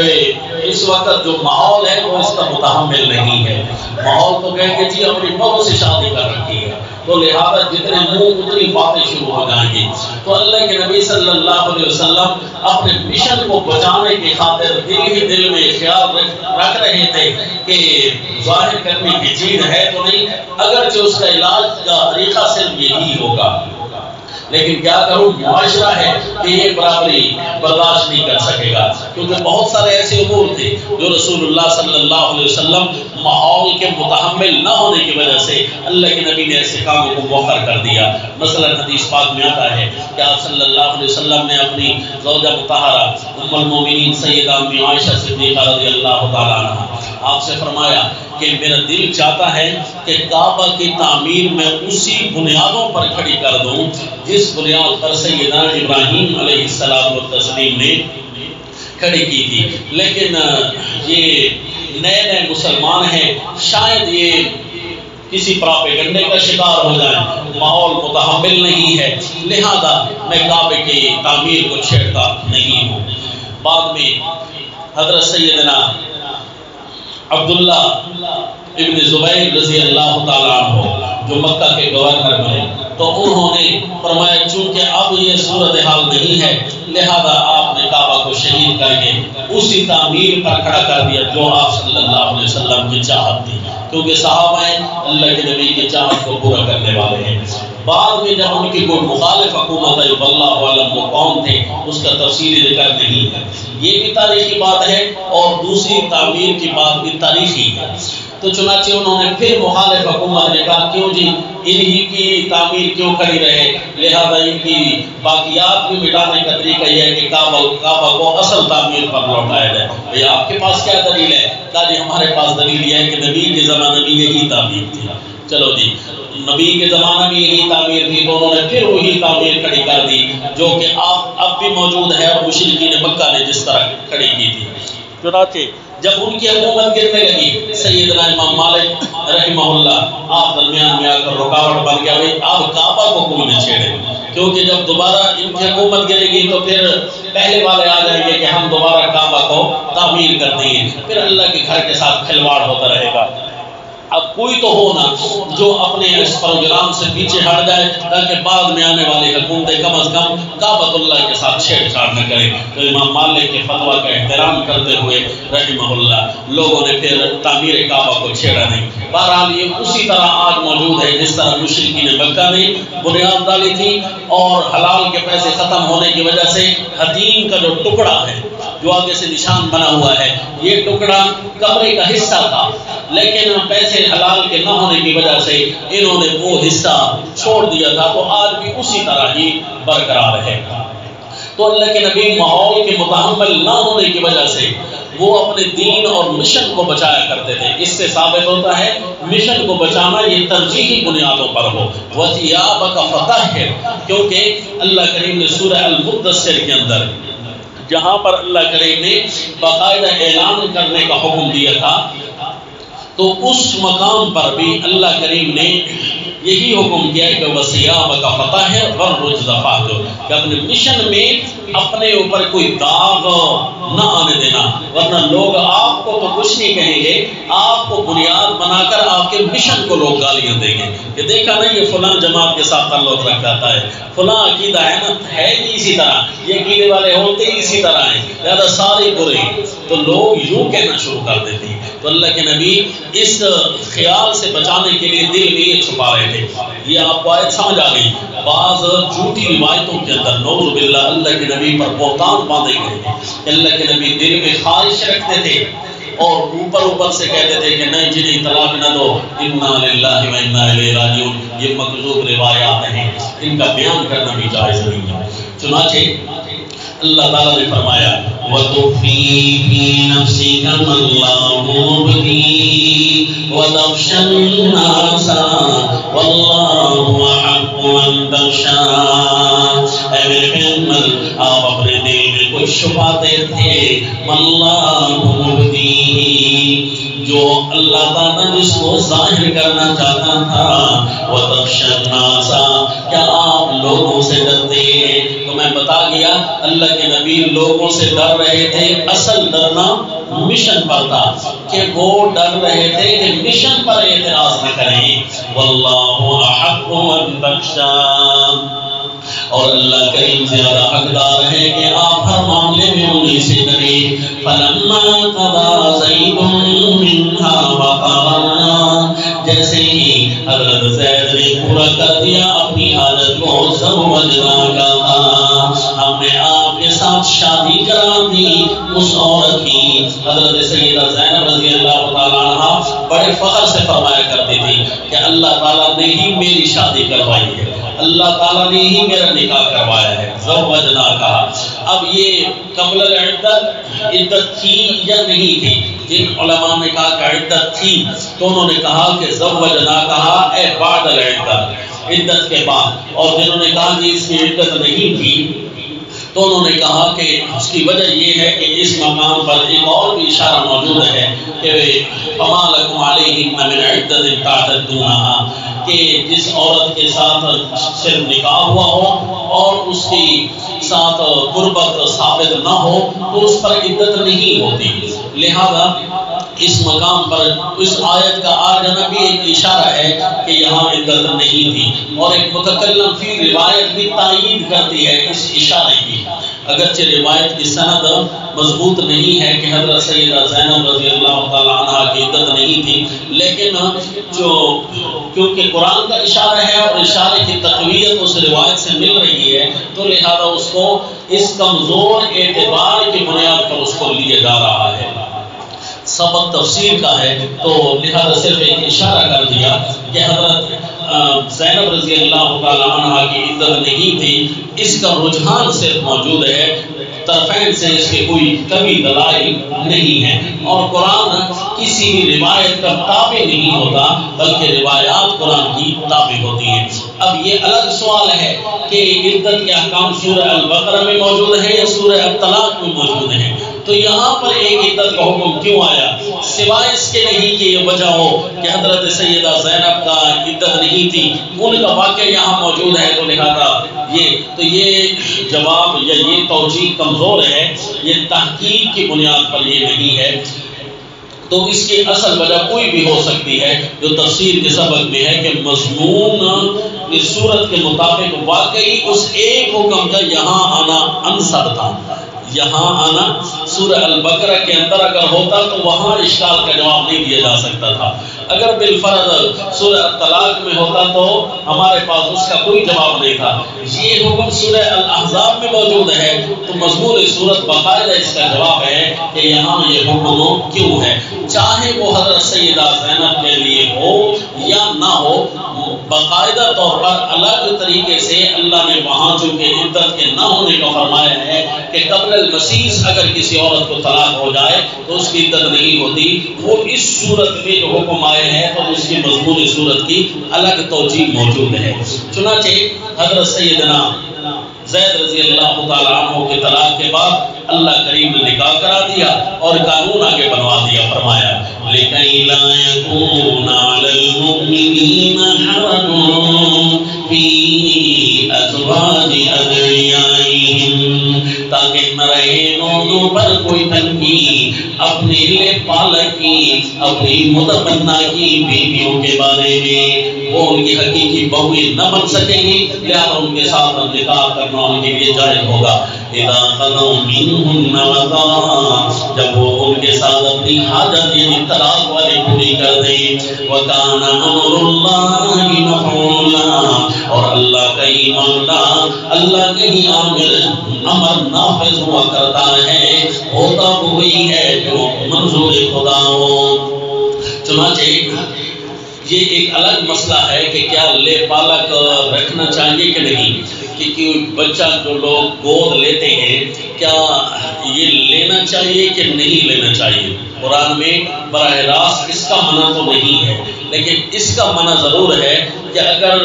اس وقت جو ماحول ہے وہ اس کا متحمل نہیں ہے؟ ماحول تو کہے کہ جی اپنی بہو سے شادی کر رکھی ہے، تو لہذا جتنے منہ اتنی باتیں شروع ہو جائیں گی۔ تو اللہ کے نبی صلی اللہ علیہ وسلم اپنے مشن کو بچانے کی خاطر دل ہی دل میں خیال رکھ رہے تھے کہ ظاہر کرنے کی چیز ہے تو نہیں، اگرچہ اس کا علاج کا طریقہ صرف یہی ہوگا، لیکن کیا کروں، معاشرہ ہے کہ یہ برابری برداشت نہیں کر سکے گا، کیونکہ بہت سارے ایسے امور تھے جو رسول اللہ صلی اللہ علیہ وسلم ماحول کے متحمل نہ ہونے کی وجہ سے اللہ کے نبی نے ایسے کاموں کو مؤخر کر دیا۔ مثلا حدیث پاک میں آتا ہے کہ آپ صلی اللہ علیہ وسلم نے اپنی زوجہ مطہرہ ام المومنین سیدہ ام عائشہ صدیقہ رضی اللہ تعالیٰ عنہ آپ سے فرمایا کہ میرا دل چاہتا ہے کہ کعبہ کی تعمیر میں اسی بنیادوں پر کھڑی کر دوں جس بنیاد پر سیدنا ابراہیم علیہ السلام نے کھڑی کی تھی، لیکن یہ نئے مسلمان ہیں، شاید یہ کسی پراپیگنڈے کا شکار ہو جائیں، ماحول متحمل نہیں ہے، لہذا میں کعبے کی تعمیر کو چھیڑتا نہیں ہوں۔ بعد میں حضرت سیدنا عبداللہ ابن زبیر رضی اللہ تعالیٰ عنہ جو مکہ کے گورنر بنے، تو انہوں نے فرمایا چونکہ اب یہ صورتحال نہیں ہے لہذا آپ نے کعبہ کو شہید کر کے اسی تعمیر پر کھڑا کر دیا جو آپ صلی اللہ علیہ وسلم کی چاہت تھی، کیونکہ صحابہ اللہ کے نبی کی چاہت کو پورا کرنے والے ہیں۔ بعد میں جب ان کی کوئی مخالف حکومت ہے واللہ عالم وہ کون تھے اس کا تفصیلی ذکر نہیں ہے، یہ بھی تاریخی بات ہے اور دوسری تعمیر کی بات بھی تاریخی ہے۔ تو چنانچہ انہوں نے پھر مخالف حکومت نے کہا کیوں جی انہی کی تعمیر کیوں کھڑی رہے، لہذا ان کی باقیات بھی مٹانے کا طریقہ یہ ہے کہ کعبہ کو اصل تعمیر پر لوٹایا جائے۔ بھئی آپ کے پاس کیا دلیل ہے؟ کہا جی ہمارے پاس دلیل یہ ہے کہ نبی کے زمانے میں یہی تعمیر تھی۔ چلو جی نبی کے زمانے میں یہی تعمیر تھی تو انہوں نے پھر وہی تعمیر کھڑی کر دی جو کہ اب بھی موجود ہے اور مشرکین مکہ نے جس طرح کھڑی کی تھی۔ چنانچہ جب ان کی حکومت گرنے لگی سیدنا امام مالک رحمہ اللہ آپ درمیان میں آ کر رکاوٹ بن گیا، بھائی آپ کعبہ کو کوئی نہ چھیڑے، کیونکہ جب دوبارہ ان کی حکومت گرے گی تو پھر پہلے والے آ جائیں گے کہ ہم دوبارہ کعبہ کو تعمیر کر دیں گے، پھر اللہ کے گھر کے ساتھ کھلواڑ ہوتا رہے گا۔ اب کوئی تو ہو نا جو اپنے اس پروگرام سے پیچھے ہٹ جائے تاکہ بعد میں آنے والی حکومتیں کم از کم کعبۃ اللہ کے ساتھ چھیڑ چھاڑ نہ کریں۔ تو امام مالک کے فتویٰ کا احترام کرتے ہوئے رحمہ اللہ لوگوں نے پھر تعمیر کعبہ کو چھیڑا نہیں۔ بہرحال یہ اسی طرح آج موجود ہے جس طرح مشرکین مکہ نے بنیاد ڈالی تھی، اور حلال کے پیسے ختم ہونے کی وجہ سے حتیم کا جو ٹکڑا ہے جو آگے سے نشان بنا ہوا ہے یہ ٹکڑا کمرے کا حصہ تھا، لیکن پیسے حلال کے نہ ہونے کی وجہ سے انہوں نے وہ حصہ چھوڑ دیا تھا، تو آج بھی اسی طرح ہی برقرار ہے۔ تو اللہ کے نبی ماحول کے متحمل نہ ہونے کی وجہ سے وہ اپنے دین اور مشن کو بچایا کرتے تھے۔ اس سے ثابت ہوتا ہے مشن کو بچانا یہ ترجیحی بنیادوں پر ہو۔ وَثِيَابَكَ فَطَهِّرْ، کیونکہ اللہ کریم نے سورہ المدثر کے اندر جہاں پر اللہ کریم نے باقاعدہ اعلان کرنے کا حکم دیا تھا تو اس مقام پر بھی اللہ کریم نے یہی حکم کیا کہ وَثِيَابَكَ فَطَهِّرْ وَالرُّجْزَ فَاهْجُرْ، کہ اپنے مشن میں اپنے اوپر کوئی داغ نہ آنے دینا، ورنہ لوگ آپ کو تو کچھ نہیں کہیں گے، آپ کو بنیاد بنا کر آپ کے مشن کو لوگ گالیاں دیں گے کہ دیکھا نہیں یہ فلاں جماعت کے ساتھ تعلق رکھ جاتا ہے، فلاں عقیدہ ہے نا ہے نہیں اسی طرح، یہ عقیدے والے ہوتے ہی اسی طرح ہیں، لہذا سارے برے ہیں، تو لوگ یوں کہنا شروع کر دیتے ہیں۔ تو اللہ کے نبی اس خیال سے بچانے کے لیے دل میں یہ چھپا رہے تھے۔ یہ آپ کو آیت سمجھ آ گئی، بعض جھوٹی روایتوں کے اندر نعوذ باللہ اللہ کے نبی پر بہتان باندھے گئے تھے کہ اللہ کے نبی دل میں خواہش رکھتے تھے اور اوپر سے کہتے تھے کہ نہیں جنہیں طلاق نہ دو، انا للہ و انا الیہ راجعون، یہ مکذوب روایات ہیں، ان کا بیان کرنا بھی جائز نہیں ہے۔ چنانچہ اللہ تعالیٰ نے فرمایا وَتُخْفِي فِي نَفْسِكَ مَا اللَّهُ مُبْدِيهِ وَتَخْشَى النَّاسَ وَاللَّهُ أَحَقُّ أَن تَخْشَاهُ، اے میرے پیغمبر آپ اپنے دل میں کچھ چھپاتے تھے، مَا اللَّهُ مُبْدِيهِ جو اللہ تعالیٰ جس کو ظاہر کرنا چاہتا تھا، وَتَخْشَى النَّاسَ کیا آپ لوگوں سے ڈرتے ہیں؟ تو میں بتا گیا اللہ کے نبی لوگوں سے ڈر رہے تھے، اصل ڈرنا مشن پر تھا کہ وہ ڈر رہے تھے کہ مشن پر اعتراض نہ کریں۔ واللہ احق ان تخشى، اور اللہ کریم زیادہ حقدار ہے کہ آپ ہر معاملے میں انہیں سے ڈریں۔ فلما قضى زید منها وطرا، جیسے ہی حضرت زید نے پورا کر دیا اپنی حالت کو، زوجناکا، ہم نے آپ کے ساتھ شادی کرا دی اس عورت کی۔ حضرت سیدہ زینب رضی اللہ تعالیٰ عنہ فخر سے فرمایا کرتی تھی کہ اللہ تعالیٰ نے ہی میری شادی کروائی ہے، اللہ تعالیٰ نے ہی میرا نکاح کروایا ہے۔ زوجنا کہا، اب یہ قبل العدت عدت تھی یا نہیں تھی؟ جن علماء نے کہا کہ عدت تھی تو انہوں نے کہا کہ زوجنا کہا اے بعد العدت، عدت کے بعد، اور جنہوں نے کہا کہ اس کی عدت نہیں تھی تو انہوں نے کہا کہ اس کی وجہ یہ ہے کہ اس مقام پر ایک اور بھی اشارہ موجود ہے کہ فما لکم علیہن من عدت تعتدونها، کہ جس عورت کے ساتھ صرف نکاح ہوا ہو اور اس کی ساتھ قربت ثابت نہ ہو تو اس پر عدت نہیں ہوتی۔ لہذا اس مقام پر اس آیت کا آ جانا بھی ایک اشارہ ہے کہ یہاں عدت نہیں تھی، اور ایک متکلم فی روایت بھی تائید کرتی ہے اس اشارے کی، اگرچہ روایت کی سند مضبوط نہیں ہے کہ حضرت سیدہ زینب رضی اللہ تعالیٰ عنہ کی عدت نہیں تھی، لیکن کیونکہ قرآن کا اشارہ ہے اور اشارے کی تقویت اس روایت سے مل رہی ہے تو لہذا اس کو اس کمزور اعتبار کی بنیاد پر اس کو لیا جا رہا ہے۔ سبق تفسیر کا ہے تو لہذا صرف ایک اشارہ کر دیا کہ حضرت زینب رضی اللہ تعالیٰ عنہ کی عدت نہیں تھی، اس کا رجحان صرف موجود ہے، طرفین سے اس کے کوئی کبھی دلائل نہیں ہے، اور قرآن کسی بھی روایت کا تابع نہیں ہوتا بلکہ روایات قرآن کی تابع ہوتی ہیں۔ اب یہ الگ سوال ہے کہ عدت کے احکام سورہ البقرہ میں موجود ہیں یا سورہ الطلاق میں موجود ہیں، تو یہاں پر ایک عدت کا حکم کیوں آیا؟ سوائے اس کے نہیں کہ یہ وجہ ہو کہ حضرت سیدہ زینب کا عدت نہیں تھی، ان کا واقعہ یہاں موجود ہے، تو لہذا یہ جواب یا یہ توجیہ کمزور ہے، یہ تحقیق کی بنیاد پر یہ نہیں ہے۔ تو اس کی اصل وجہ کوئی بھی ہو سکتی ہے جو تفسیر کے سبق میں ہے کہ مضمون اس صورت کے مطابق واقعی اس ایک حکم کا یہاں آنا انصب تھا، یہاں آنا سورہ البقرہ کے اندر اگر ہوتا تو وہاں اشکال کا جواب نہیں دیا جا سکتا تھا، اگر بالفرض سورہ الطلاق میں ہوتا تو ہمارے پاس اس کا کوئی جواب نہیں تھا۔ یہ حکم سورہ الاحزاب میں موجود ہے تو مضمون صورت باقاعدہ اس کا جواب ہے کہ یہاں یہ حکم کیوں ہے، چاہے وہ حضرت سیدہ زینب کے لیے ہو یا نہ ہو، باقاعدہ طور پر الگ طریقے سے اللہ نے وہاں چونکہ عدت کے نہ ہونے کا فرمایا ہے کہ قبل المسیس اگر کسی عورت کو طلاق ہو جائے تو اس کی عدت نہیں ہوتی، وہ اس صورت میں جو حکم آئے ہیں تو اس کی مضمون صورت کی الگ توجیہ موجود ہے۔ چنانچہ حضرت سیدنا زید رضی اللہ تعالیٰ عنہ کے طلاق کے بعد اللہ کریم نے نکاح کرا دیا اور قانون آگے بنوا دیا، فرمایا لِكَيْ لَا يَكُونَ عَلَى الْمُؤْمِنِينَ حَرَجٌ فِي أَزْوَاجِ أَدْعِيَائِهِمْ، تاکہ نہ رہے دونوں پر کوئی تنگی اپنے لے پالک کی، اپنی متمنا کی بیویوں کے بارے میں، وہ ان کی حقیقی بہویں نہ بن سکیں گی، لہذا ان کے ساتھ نکاح کرنا ان کے لیے جائز ہوگا۔ اذا قضوا منهن وطرا، جب وہ ان کے ساتھ اپنی حاجت یعنی طلاق والی پوری کر دیں، وکان امر اللہ مفعولا، اور اللہ کا ہی معاملہ، اللہ کا ہی امر نافذ ہوا کرتا ہے، ہوتا وہی ہے جو منظور خدا ہو۔ چنانچہ یہ ایک الگ مسئلہ ہے کہ کیا لے پالک رکھنا چاہیے کہ نہیں، کہ بچہ جو لوگ گود لیتے ہیں کیا یہ لینا چاہیے کہ نہیں لینا چاہیے؟ قرآن میں براہ راست اس کا منع تو نہیں ہے، لیکن اس کا منع ضرور ہے کہ اگر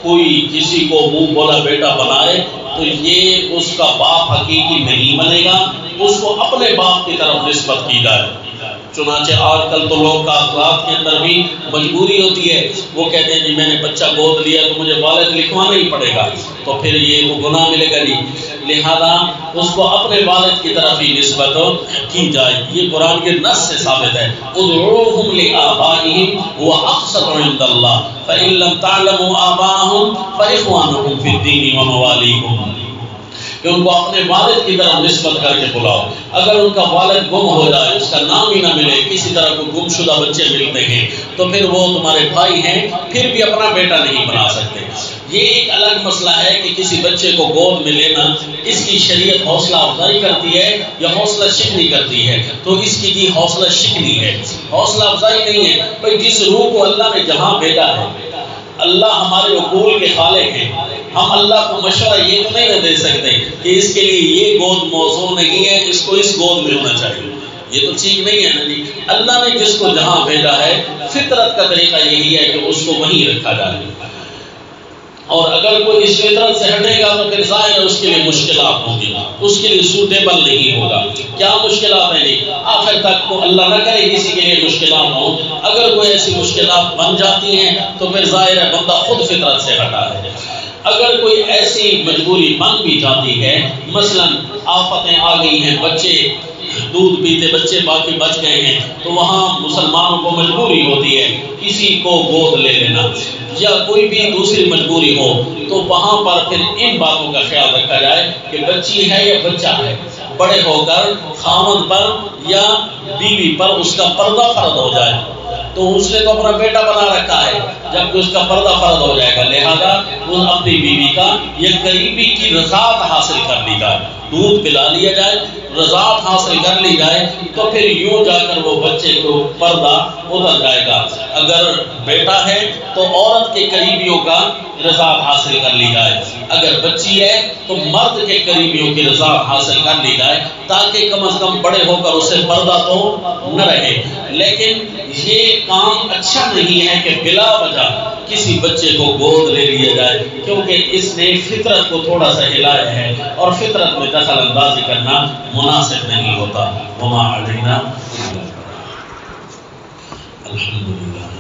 کوئی کسی کو منہ بولا بیٹا بنائے تو یہ اس کا باپ حقیقی نہیں بنے گا، اس کو اپنے باپ کی طرف نسبت کی جائے۔ چنانچہ آج کل تو لوگ کاغذات کے اندر بھی مجبوری ہوتی ہے، وہ کہتے ہیں جی میں نے بچہ گود لیا تو مجھے والد لکھوانا ہی پڑے گا، تو پھر یہ وہ گناہ ملے گا نہیں، لہذا اس کو اپنے والد کی طرف ہی نسبت کی جائے۔ یہ قرآن کے نص سے ثابت ہے، ادعوہم لآبائہم هو اقسط عند اللہ فإن لم تعلموا آباءہم فإخوانکم فی الدین وموالیکم، کہ ان کو اپنے والد کی طرف نسبت کر کے بلاؤ۔ اگر ان کا والد گم ہو جائے، اس کا نام ہی نہ ملے، کسی طرح کو گم شدہ بچے ملتے ہیں تو پھر وہ تمہارے بھائی ہیں، پھر بھی اپنا بیٹا نہیں بنا سکتے۔ یہ ایک الگ مسئلہ ہے کہ کسی بچے کو گود میں لینا، اس کی شریعت حوصلہ افزائی کرتی ہے یا حوصلہ شکنی کرتی ہے، تو اس کی حوصلہ شکنی ہے۔ حوصلہ افزائی نہیں ہے بھائی جس روح کو اللہ نے جہاں بھیجا ہے، اللہ ہمارے عقول کے خالق ہیں، ہم اللہ کو مشورہ یہ تو نہیں دے سکتے کہ اس کے لیے یہ گود موضوع نہیں ہے، اس کو اس گود میں ہونا چاہیے، یہ تو ٹھیک نہیں ہے نا جی۔ اللہ نے جس کو جہاں بھیجا ہے، فطرت کا طریقہ یہی ہے کہ اس کو وہیں رکھا جائے، اور اگر کوئی اس فطرت سے ہٹے گا تو پھر ظاہر ہے اس کے لیے مشکلات ہوں گی، اس کے لیے سوٹیبل نہیں ہوگا۔ کیا مشکلات ہیں جی؟ آخر تک تو اللہ نہ کرے کسی کے لیے مشکلات ہوں، اگر کوئی ایسی مشکلات بن جاتی ہیں تو پھر ظاہر ہے بندہ خود فطرت سے ہٹا ہے۔ اگر کوئی ایسی مجبوری بن بھی جاتی ہے، مثلا آفتیں آ گئی ہیں، بچے دودھ پیتے بچے باقی بچ گئے ہیں، تو وہاں مسلمانوں کو مجبوری ہوتی ہے کسی کو گود لے لینا، یا کوئی بھی دوسری مجبوری ہو، تو وہاں پر پھر ان باتوں کا خیال رکھا جائے کہ بچی ہے یا بچہ ہے، بڑے ہو کر خاوند پر یا بیوی پر اس کا پردہ فرض ہو جائے، تو اس نے تو اپنا بیٹا بنا رکھا ہے، جب اس کا پردہ فرض ہو جائے گا، لہذا وہ اپنی بیوی کا یا قریبی کی رضاعت حاصل کر لی جائے، دودھ پلا لیا جائے، رضاعت حاصل کر لی جائے، تو پھر یوں جا کر وہ بچے کو پردہ اتر جائے گا۔ اگر بیٹا ہے تو عورت کے قریبیوں کا رضاعت حاصل کر لی جائے، اگر بچی ہے تو مرد کے قریبیوں کی رضاعت حاصل کر لی جائے، تاکہ کم از کم بڑے ہو کر اسے پردہ تو نہ رہے۔ لیکن یہ کام اچھا نہیں ہے کہ بلا وجہ کسی بچے کو گود لے لیا جائے، کیونکہ اس نے فطرت کو تھوڑا سا ہلایا ہے، اور فطرت میں دخل اندازی کرنا مناسب نہیں ہوتا۔ وما علینا الحمدللہ۔